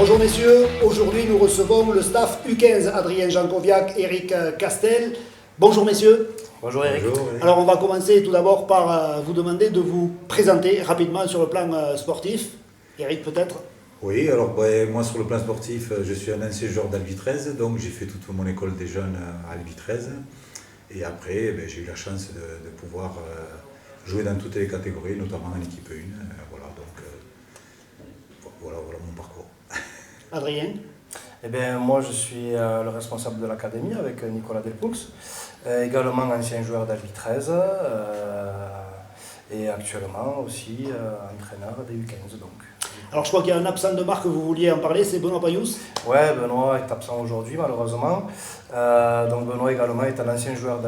Bonjour messieurs, aujourd'hui nous recevons le staff U15, Adrien Jankoviak, Eric Castel. Bonjour messieurs. Bonjour Eric. Alors on va commencer tout d'abord par vous demander de vous présenter rapidement sur le plan sportif. Eric peut-être. Oui, alors moi sur le plan sportif, je suis un ancien joueur d'Albi 13, donc j'ai fait toute mon école des jeunes à Albi 13. Et après, j'ai eu la chance de pouvoir jouer dans toutes les catégories, notamment en équipe 1. Voilà mon parcours. Adrien. Eh bien, moi je suis le responsable de l'académie avec Nicolas Delpoux, également ancien joueur d'Albi 13 et actuellement aussi entraîneur des U15. Donc. Alors je crois qu'il y a un absent de marque, vous vouliez en parler, c'est Benoît Payous. Ouais, Benoît est absent aujourd'hui malheureusement. Donc Benoît également est un ancien joueur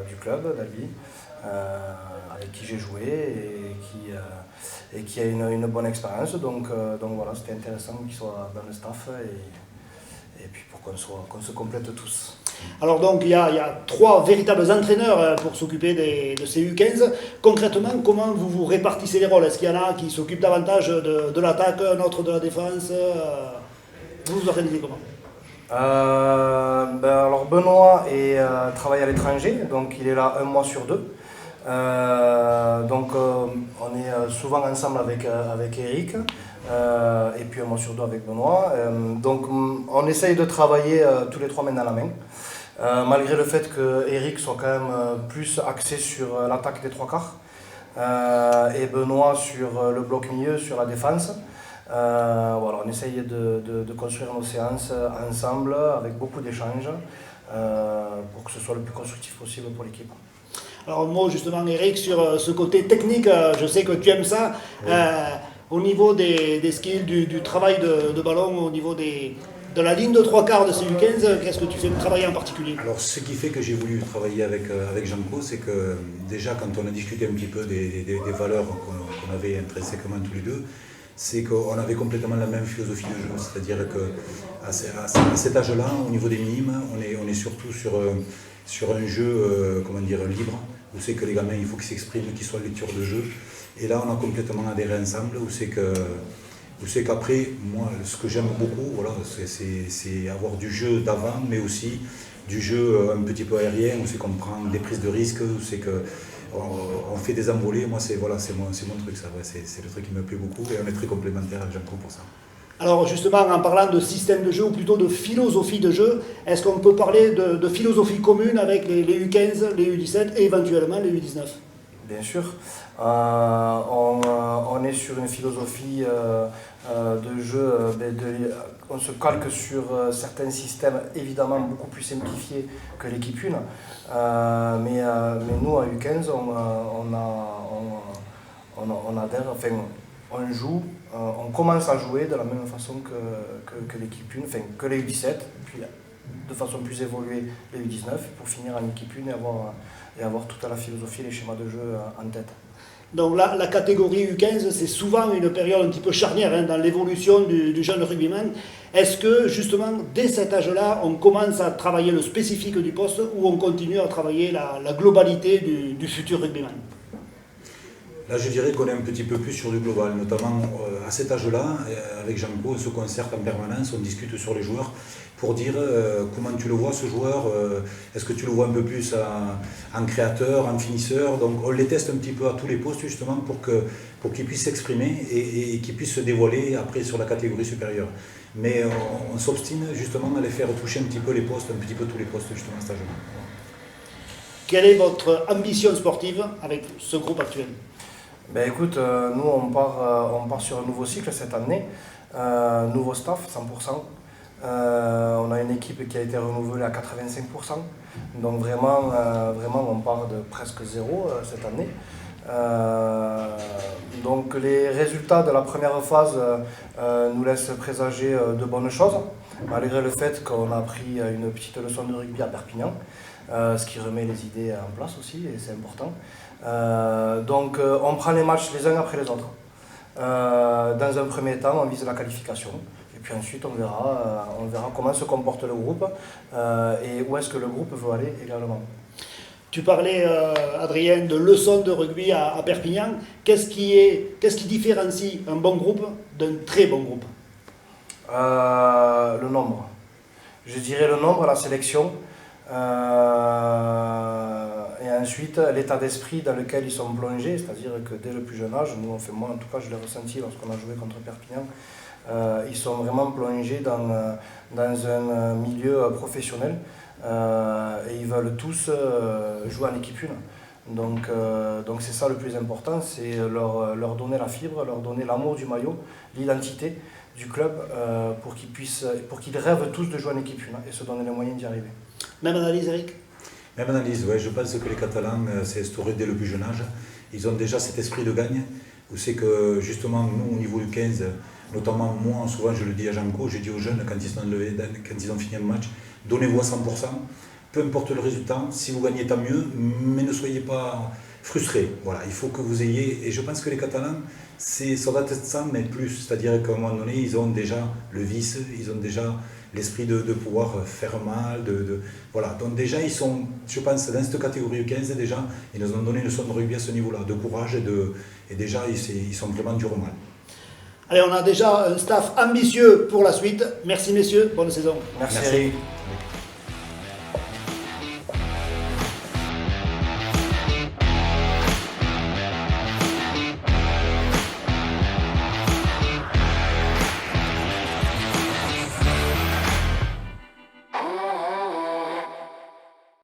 du club d'Albi, avec qui j'ai joué et qui a une bonne expérience. Donc voilà, c'était intéressant qu'il soit dans le staff et puis pour qu'on se complète tous. Alors donc il y a 3 véritables entraîneurs pour s'occuper de ces U15. Concrètement, comment vous vous répartissez les rôles? Est-ce qu'il y en a qui s'occupent davantage de l'attaque, un autre de la défense? Vous vous organisez comment? Alors Benoît travaille à l'étranger, donc il est là 1 mois sur 2. Donc on est souvent ensemble avec Eric et puis 1 mois sur 2 avec Benoît. Donc on essaye de travailler tous les 3 mains dans la main. Malgré le fait que Eric soit quand même plus axé sur l'attaque des 3 quarts et Benoît sur le bloc milieu, sur la défense. Voilà, on essaye de construire nos séances ensemble avec beaucoup d'échanges pour que ce soit le plus constructif possible pour l'équipe. Alors moi justement Eric, sur ce côté technique, je sais que tu aimes ça. Oui. Au niveau des skills, du travail de ballon, au niveau de la ligne de 3 quarts de ces U15, qu'est-ce que tu fais de travailler en particulier? Alors ce qui fait que j'ai voulu travailler avec Janko, c'est que déjà quand on a discuté un petit peu des valeurs qu'on avait intrinsèquement tous les deux, c'est qu'on avait complètement la même philosophie de jeu, c'est-à-dire qu'à cet âge-là, au niveau des minimes, on est surtout sur un jeu libre, où c'est que les gamins, il faut qu'ils s'expriment, qu'ils soient en lecture de jeu. Et là, on a complètement adhéré ensemble, où c'est qu'après, moi, ce que j'aime beaucoup, voilà, c'est avoir du jeu d'avant, mais aussi du jeu un petit peu aérien, où c'est qu'on prend des prises de risques, où c'est qu'on fait des envolées. Moi, c'est mon truc, ça. Ouais, c'est le truc qui me plaît beaucoup, et on est très complémentaires avec Janko pour ça. Alors justement, en parlant de système de jeu, ou plutôt de philosophie de jeu, est-ce qu'on peut parler de philosophie commune avec les U15, les U17 et éventuellement les U19? Bien sûr. On est sur une philosophie de jeu, on se calque sur certains systèmes évidemment beaucoup plus simplifiés que l'équipe 1. Mais nous, à U15, on adhère, enfin, on joue, on commence à jouer de la même façon que l'équipe 1, enfin que les U17, puis de façon plus évoluée les U19, pour finir en équipe 1 et avoir toute la philosophie et les schémas de jeu en tête. Donc là, la catégorie U15, c'est souvent une période un petit peu charnière dans l'évolution du jeune rugbyman. Est-ce que justement, dès cet âge-là, on commence à travailler le spécifique du poste ou on continue à travailler la globalité du futur rugbyman? Là, je dirais qu'on est un petit peu plus sur du global, notamment à cet âge-là, avec Janko, on se concerte en permanence, on discute sur les joueurs pour dire comment tu le vois ce joueur, est-ce que tu le vois un peu plus en créateur, en finisseur. Donc on les teste un petit peu à tous les postes justement pour qu'ils puissent s'exprimer et qu'ils puissent se dévoiler après sur la catégorie supérieure. Mais on s'obstine justement à les faire toucher un petit peu les postes, un petit peu tous les postes justement à cet âge-là. Quelle est votre ambition sportive avec ce groupe actuel? Ben écoute, nous on part sur un nouveau cycle cette année, nouveau staff 100%. On a une équipe qui a été renouvelée à 85%, donc vraiment on part de presque zéro cette année. Donc les résultats de la première phase nous laissent présager de bonnes choses, malgré le fait qu'on a pris une petite leçon de rugby à Perpignan, ce qui remet les idées en place aussi et c'est important. Donc on prend les matchs les uns après les autres. Dans un premier temps, on vise la qualification. Et puis ensuite, on verra comment se comporte le groupe et où est-ce que le groupe veut aller également. Tu parlais, Adrien, de leçons de rugby à Perpignan. Qu'est-ce qui différencie un bon groupe d'un très bon groupe? Le nombre. Je dirais le nombre, la sélection. Et ensuite, l'état d'esprit dans lequel ils sont plongés, c'est-à-dire que dès le plus jeune âge, nous, enfin, moi en tout cas, je l'ai ressenti lorsqu'on a joué contre Perpignan, ils sont vraiment plongés dans un milieu professionnel et ils veulent tous jouer en équipe une. Donc c'est ça le plus important, c'est leur donner la fibre, leur donner l'amour du maillot, l'identité du club pour qu'ils rêvent tous de jouer en équipe une et se donner les moyens d'y arriver. Même analyse, Eric? Même analyse, ouais, je pense que les Catalans, c'est instauré dès le plus jeune âge. Ils ont déjà cet esprit de gagne, où c'est que justement, nous, au niveau du 15, notamment moi, souvent je le dis à Janko, j'ai dit aux jeunes quand ils sont levés, quand ils ont fini le match, donnez-vous à 100%, peu importe le résultat, si vous gagnez tant mieux, mais ne soyez pas frustrés. Voilà, il faut que vous ayez, et je pense que les Catalans, ça va être ça, mais plus, c'est-à-dire qu'à un moment donné, ils ont déjà le vice, ils ont déjà l'esprit de pouvoir faire mal, voilà. Donc déjà, ils sont, je pense, dans cette catégorie 15, déjà, ils nous ont donné une leçon de rugby à ce niveau-là, de courage, et déjà, ils sont vraiment durs au mal. Allez, on a déjà un staff ambitieux pour la suite. Merci messieurs, bonne saison. Merci.